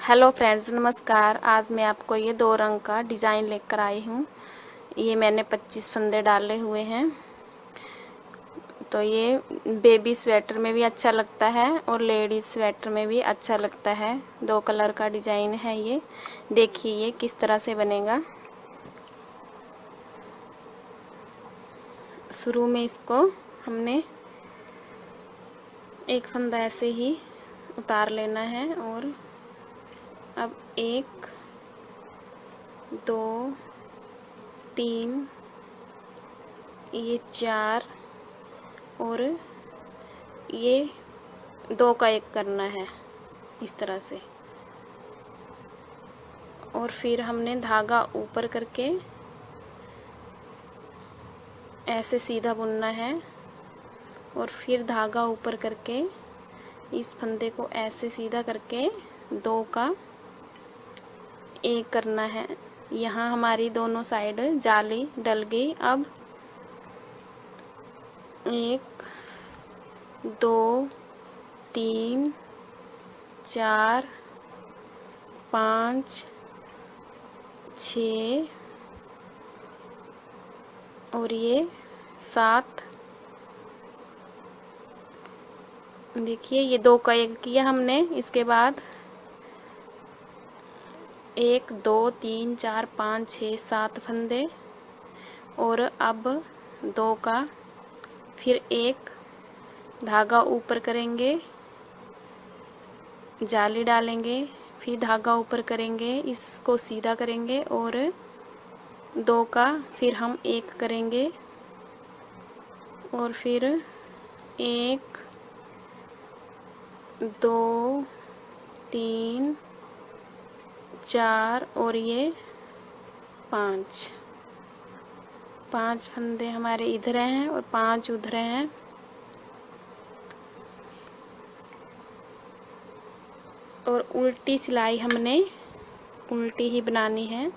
Hello friends, नमस्कार। आज मैं आपको ये 2 रंग का डिज़ाइन लेकर आई हूँ। ये मैंने 25 फंदे डाले हुए हैं। तो ये बेबी स्वेटर में भी अच्छा लगता है और लेडीज़ स्वेटर में भी अच्छा लगता है। 2 कलर का डिज़ाइन है ये। देखिए ये किस तरह से बनेगा। शुरू में इसको हमने एक फंदा ऐसे ही उतार लेना है और अब 1 2 3 ये 4 और ये 2 का 1 करना है इस तरह से। और फिर हमने धागा ऊपर करके ऐसे सीधा बुनना है और फिर धागा ऊपर करके इस फंदे को ऐसे सीधा करके 2 का 1 करना है। यहाँ हमारी दोनों साइड जाली डल गई। अब 1 2 3 4 5 6 और ये 7। देखिए ये 2 का 1 किया हमने। इसके बाद 1 2 3 4 5 6 7 फंदे और अब 2 का फिर 1 धागा ऊपर करेंगे, जाली डालेंगे, फिर धागा ऊपर करेंगे, इसको सीधा करेंगे और 2 का फिर हम 1 करेंगे और फिर 1 2 3 4 और ये 5 फंदे हमारे इधर हैं और 5 उधर हैं। और उल्टी सिलाई हमने उल्टी ही बनानी है।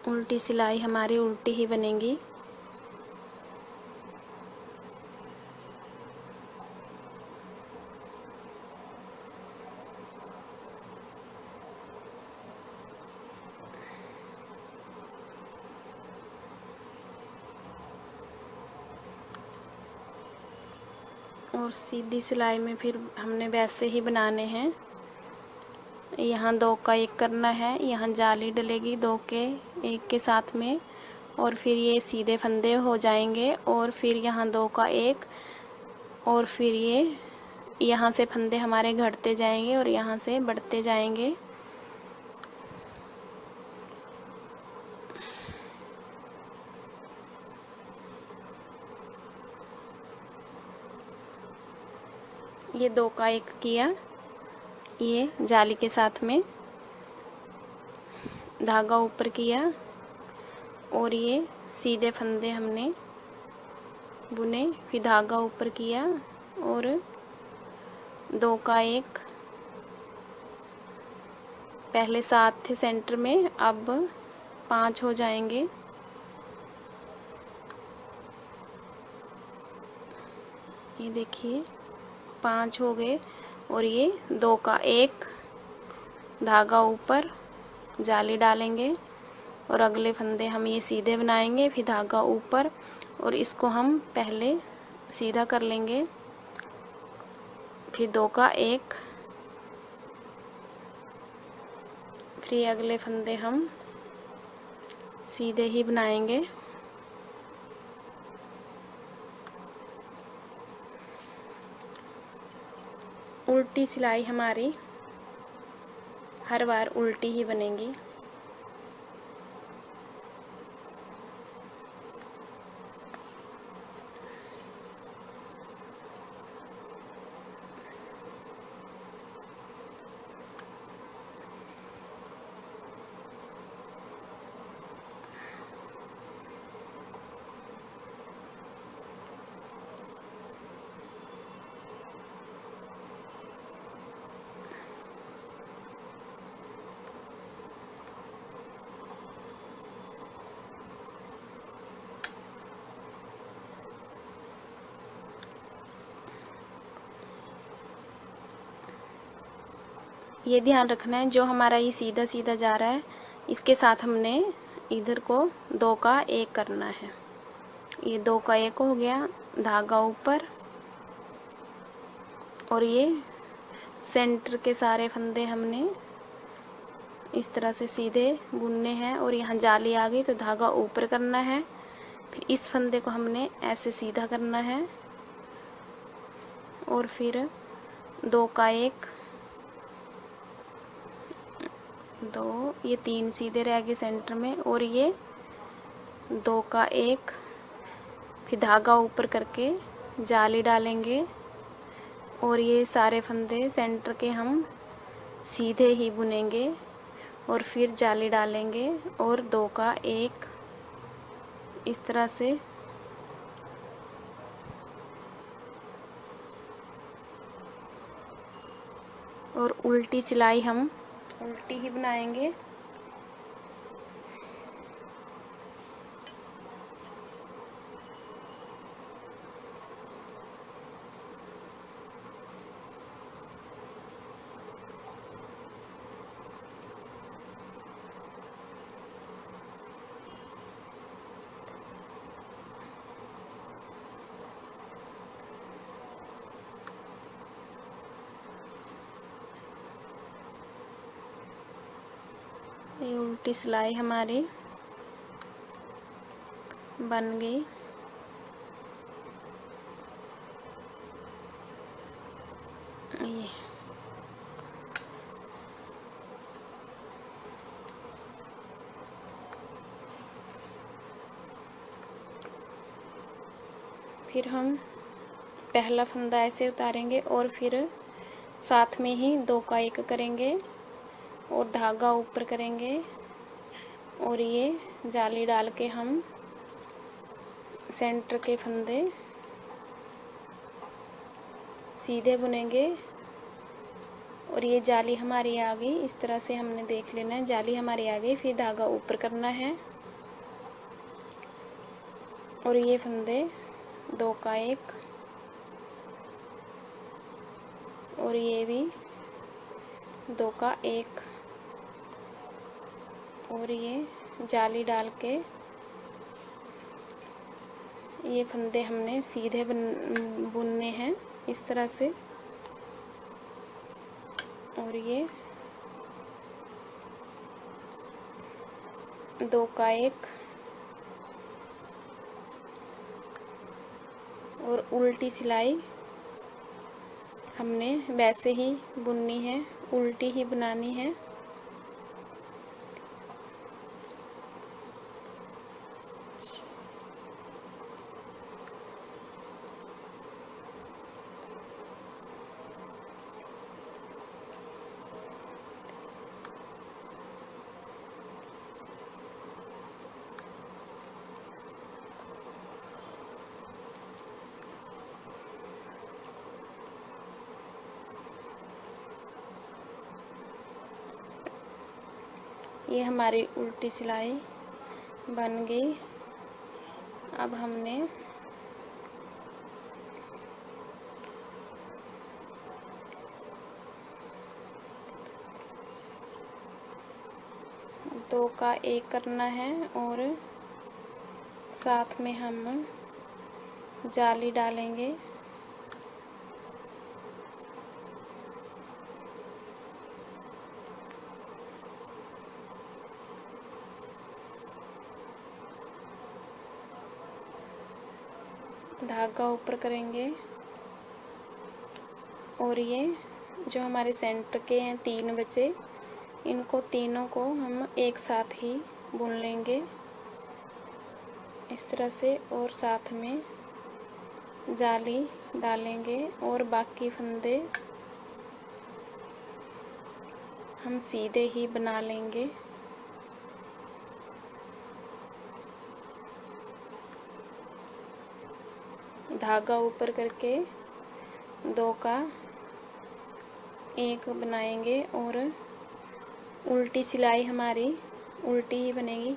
उल्टी सिलाई हमारी उल्टी ही बनेगी। और सीधी सिलाई में फिर हमने वैसे ही बनाने हैं। यहाँ 2 का 1 करना है, यहाँ जाली डलेगी 2 के 1 के साथ में और फिर ये सीधे फंदे हो जाएंगे और फिर यहाँ 2 का 1 और फिर ये यहाँ से फंदे हमारे घटते जाएंगे और यहाँ से बढ़ते जाएंगे। ये 2 का 1 किया, ये जाली के साथ में धागा ऊपर किया और ये सीधे फंदे हमने बुने, फिर धागा ऊपर किया और 2 का 1। पहले 7 थे सेंटर में, अब 5 हो जाएंगे। ये देखिए 5 हो गए और ये 2 का 1 धागा ऊपर, जाली डालेंगे और अगले फंदे हम ये सीधे बनाएंगे, फिर धागा ऊपर और इसको हम पहले सीधा कर लेंगे, फिर 2 का 1, फिर अगले फंदे हम सीधे ही बनाएंगे। उल्टी सिलाई हमारी हर बार उल्टी ही बनेगी। ये ध्यान रखना है, जो हमारा ये सीधा सीधा जा रहा है इसके साथ हमने इधर को 2 का 1 करना है। ये 2 का 1 हो गया, धागा ऊपर, और ये सेंटर के सारे फंदे हमने इस तरह से सीधे बुनने हैं। और यहाँ जाली आ गई तो धागा ऊपर करना है, फिर इस फंदे को हमने ऐसे सीधा करना है, और फिर 2 का 1, 2, ये 3 सीधे रह गए सेंटर में, और ये 2 का 1, फिर धागा ऊपर करके जाली डालेंगे, और ये सारे फंदे सेंटर के हम सीधे ही बुनेंगे, और फिर जाली डालेंगे, और 2 का 1 इस तरह से। और उल्टी सिलाई हम उल्टी ही बनाएंगे। ये उल्टी सिलाई हमारी बन गई। ये फिर हम पहला फंदा ऐसे उतारेंगे, और फिर साथ में ही 2 का 1 करेंगे, और धागा ऊपर करेंगे, और ये जाली डाल के हम सेंटर के फंदे सीधे बुनेंगे। और ये जाली हमारी आ गई, इस तरह से हमने देख लेना है, जाली हमारी आ गई, फिर धागा ऊपर करना है, और ये फंदे 2 का 1, और ये भी 2 का 1, और ये जाली डाल के ये फंदे हमने सीधे बुनने हैं इस तरह से। और ये 2 का 1, और उल्टी सिलाई हमने वैसे ही बुननी है, उल्टी ही बनानी है। ये हमारी उल्टी सिलाई बन गई। अब हमने दो का 1 करना है, और साथ में हम जाली डालेंगे। धागा ऊपर करेंगे, और ये जो हमारे सेंटर के हैं 3 बचे, इनको तीनों को हम एक साथ ही बुन लेंगे इस तरह से, और साथ में जाली डालेंगे, और बाकी फंदे हम सीधे ही बना लेंगे। धागा ऊपर करके 2 का 1 बनाएंगे, और उल्टी सिलाई हमारी उल्टी ही बनेगी।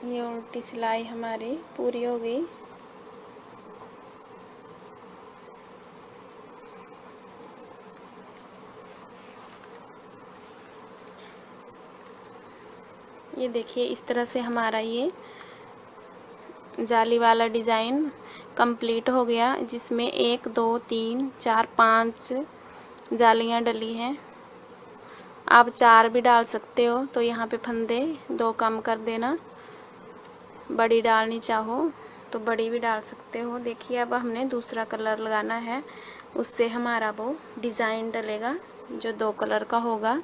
ये उल्टी सिलाई हमारी पूरी हो गई। ये देखिए इस तरह से हमारा ये जाली वाला डिज़ाइन कंप्लीट हो गया, जिसमें 1 2 3 4 5 जालियां डली हैं। आप 4 भी डाल सकते हो, तो यहाँ पे फंदे 2 कम कर देना। बड़ी डालनी चाहो तो बड़ी भी डाल सकते हो। देखिए अब हमने दूसरा कलर लगाना है, उससे हमारा वो डिज़ाइन डलेगा जो 2 कलर का होगा।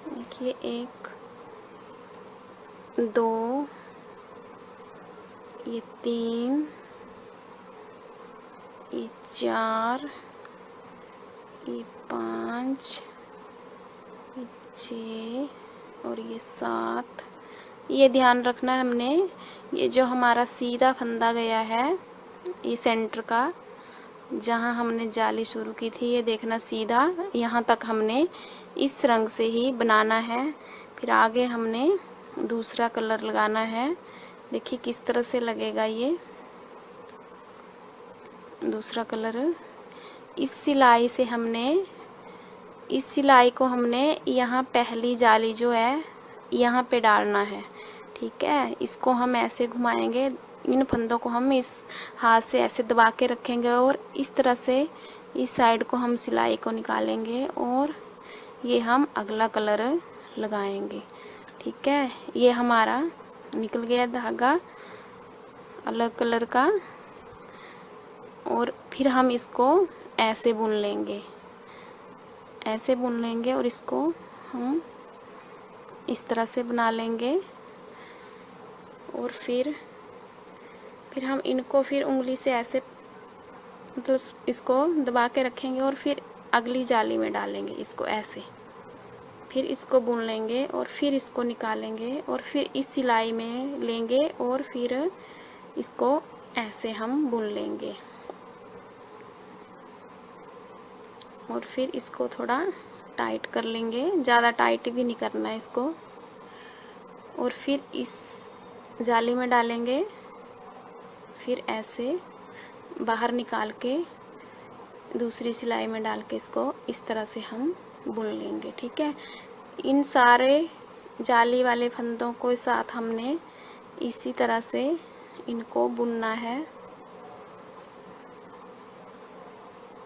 देखिए 1 2 ये 3 ये 4 ये 5 ये 6 और ये 7। ये ध्यान रखना है हमने, ये जो हमारा सीधा फंदा गया है ये सेंटर का, जहाँ हमने जाली शुरू की थी, ये देखना सीधा यहाँ तक हमने इस रंग से ही बनाना है। फिर आगे हमने दूसरा कलर लगाना है। देखिए किस तरह से लगेगा ये दूसरा कलर। इस सिलाई से हमने, इस सिलाई को हमने यहाँ पहली जाली जो है यहाँ पे डालना है, ठीक है। इसको हम ऐसे घुमाएंगे, इन फंदों को हम इस हाथ से ऐसे दबा के रखेंगे और इस तरह से इस साइड को हम सिलाई को निकालेंगे और ये हम अगला कलर लगाएंगे, ठीक है। ये हमारा निकल गया धागा अलग कलर का, और फिर हम इसको ऐसे बुन लेंगे, ऐसे बुन लेंगे और इसको हम इस तरह से बना लेंगे। और फिर हम इनको फिर उंगली से ऐसे मतलब इसको दबा के रखेंगे और फिर अगली जाली में डालेंगे इसको ऐसे, फिर इसको बुन लेंगे और फिर इसको निकालेंगे और फिर इस सिलाई में लेंगे और फिर इसको ऐसे हम बुन लेंगे और फिर इसको थोड़ा टाइट कर लेंगे, ज़्यादा टाइट भी नहीं करना है इसको। और फिर इस जाली में डालेंगे, फिर ऐसे बाहर निकाल के दूसरी सिलाई में डाल के इसको इस तरह से हम बुन लेंगे, ठीक है। इन सारे जाली वाले फंदों को साथ हमने इसी तरह से इनको बुनना है,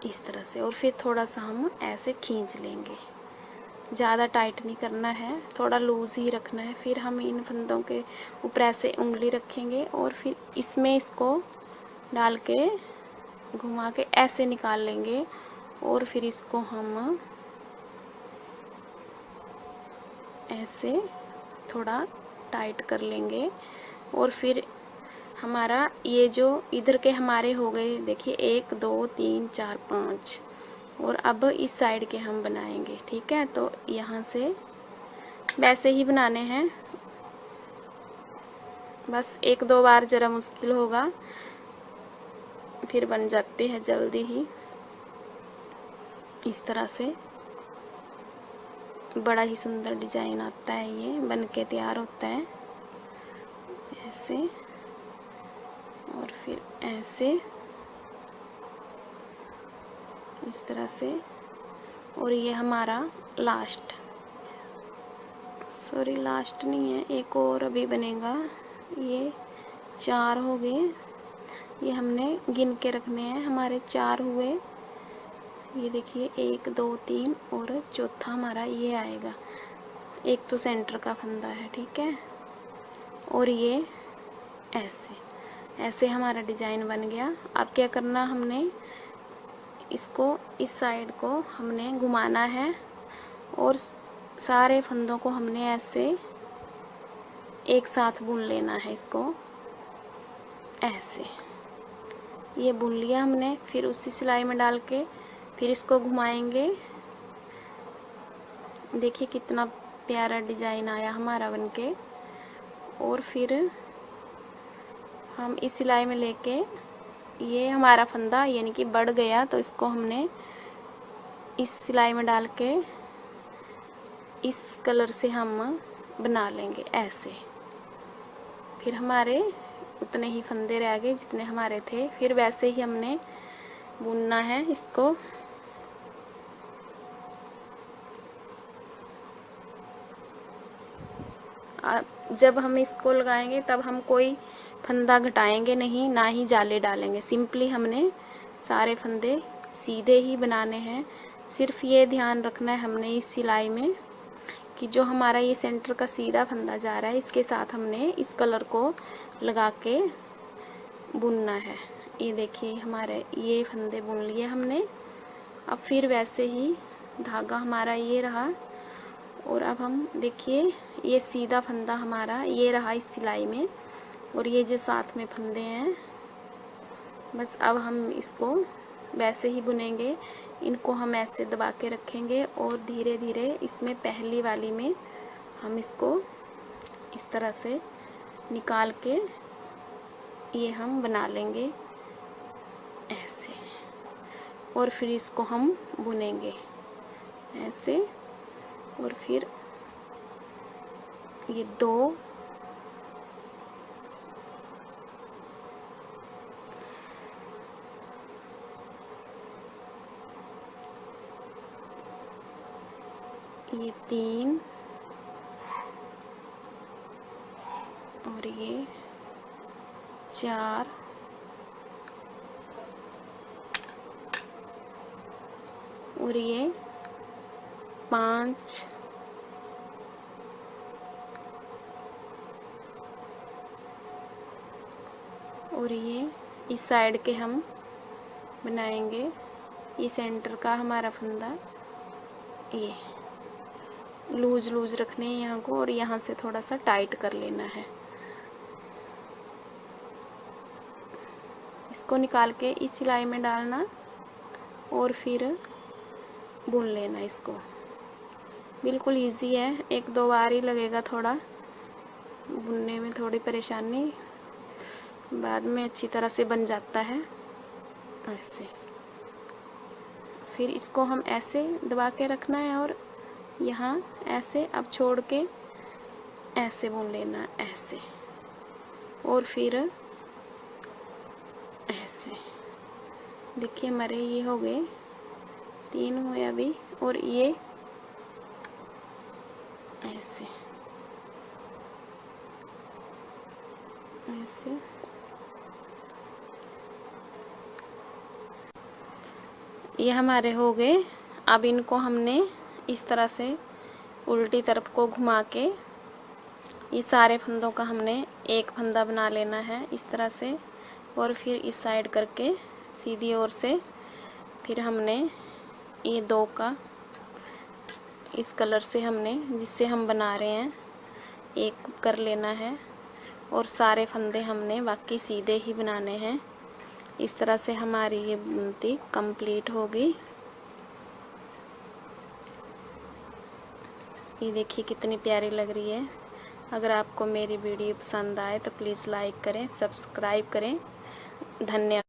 इस तरह से। और फिर थोड़ा सा हम ऐसे खींच लेंगे, ज़्यादा टाइट नहीं करना है, थोड़ा लूज ही रखना है। फिर हम इन फंदों के ऊपर ऐसे उंगली रखेंगे और फिर इसमें इसको डाल के घुमा के ऐसे निकाल लेंगे और फिर इसको हम ऐसे थोड़ा टाइट कर लेंगे। और फिर हमारा ये जो इधर के हमारे हो गए, देखिए 1 2 3 4 5, और अब इस साइड के हम बनाएंगे, ठीक है। तो यहाँ से वैसे ही बनाने हैं, बस 1 2 बार ज़रा मुश्किल होगा, फिर बन जाती है जल्दी ही। इस तरह से बड़ा ही सुंदर डिजाइन आता है, ये बन के तैयार होता है ऐसे और फिर ऐसे इस तरह से। और ये हमारा लास्ट, सॉरी लास्ट नहीं है, एक और अभी बनेगा। ये 4 हो गए, ये हमने गिन के रखने हैं, हमारे 4 हुए। ये देखिए 1 2 3 और चौथा हमारा ये आएगा। एक तो सेंटर का फंदा है, ठीक है। और ये ऐसे हमारा डिजाइन बन गया। अब क्या करना, हमने इसको इस साइड को हमने घुमाना है और सारे फंदों को हमने ऐसे एक साथ बुन लेना है इसको ऐसे। ये बुन लिया हमने, फिर उसी सिलाई में डाल के फिर इसको घुमाएंगे। देखिए कितना प्यारा डिजाइन आया हमारा बनके। और फिर हम इस सिलाई में लेके, ये हमारा फंदा यानी कि बढ़ गया, तो इसको हमने इस सिलाई में डाल के इस कलर से हम बना लेंगे ऐसे। फिर हमारे उतने ही फंदे रह गए जितने हमारे थे, फिर वैसे ही हमने बुनना है इसको। जब हम इसको लगाएंगे तब हम कोई फंदा घटाएंगे नहीं, ना ही जाले डालेंगे। सिंपली हमने सारे फंदे सीधे ही बनाने हैं। सिर्फ ये ध्यान रखना है हमने इस सिलाई में कि जो हमारा ये सेंटर का सीधा फंदा जा रहा है, इसके साथ हमने इस कलर को लगा के बुनना है। ये देखिए हमारे ये फंदे बुन लिए हमने। अब फिर वैसे ही धागा हमारा ये रहा, और अब हम देखिए ये सीधा फंदा हमारा ये रहा इस सिलाई में, और ये जो साथ में फंदे हैं, बस अब हम इसको वैसे ही बुनेंगे। इनको हम ऐसे दबा के रखेंगे और धीरे धीरे इसमें पहली वाली में हम इसको इस तरह से निकाल के ये हम बना लेंगे ऐसे, और फिर इसको हम बुनेंगे ऐसे। और फिर ये 2 ये 3 और ये 4 और ये 5 और ये इस साइड के हम बनाएंगे। ये सेंटर का हमारा फंदा, ये लूज लूज रखने हैं यहाँ को, और यहाँ से थोड़ा सा टाइट कर लेना है। इसको निकाल के इस सिलाई में डालना और फिर बुन लेना इसको। बिल्कुल इजी है, 1-2 बार ही लगेगा, थोड़ा बुनने में थोड़ी परेशानी, बाद में अच्छी तरह से बन जाता है ऐसे। फिर इसको हम ऐसे दबा के रखना है और यहाँ ऐसे अब छोड़ के ऐसे बुन लेना ऐसे, और फिर ऐसे। देखिए हमारे ये हो गए 3 हुए अभी, और ये ऐसे ऐसे। ये हमारे हो गए। अब इनको हमने इस तरह से उल्टी तरफ को घुमा के ये सारे फंदों का हमने एक फंदा बना लेना है इस तरह से, और फिर इस साइड करके सीधी ओर से फिर हमने ये 2 का इस कलर से हमने जिससे हम बना रहे हैं एक कर लेना है, और सारे फंदे हमने बाकी सीधे ही बनाने हैं। इस तरह से हमारी ये बुनती कंप्लीट होगी। ये देखिए कितनी प्यारी लग रही है। अगर आपको मेरी वीडियो पसंद आए तो प्लीज़ लाइक करें, सब्सक्राइब करें। धन्यवाद।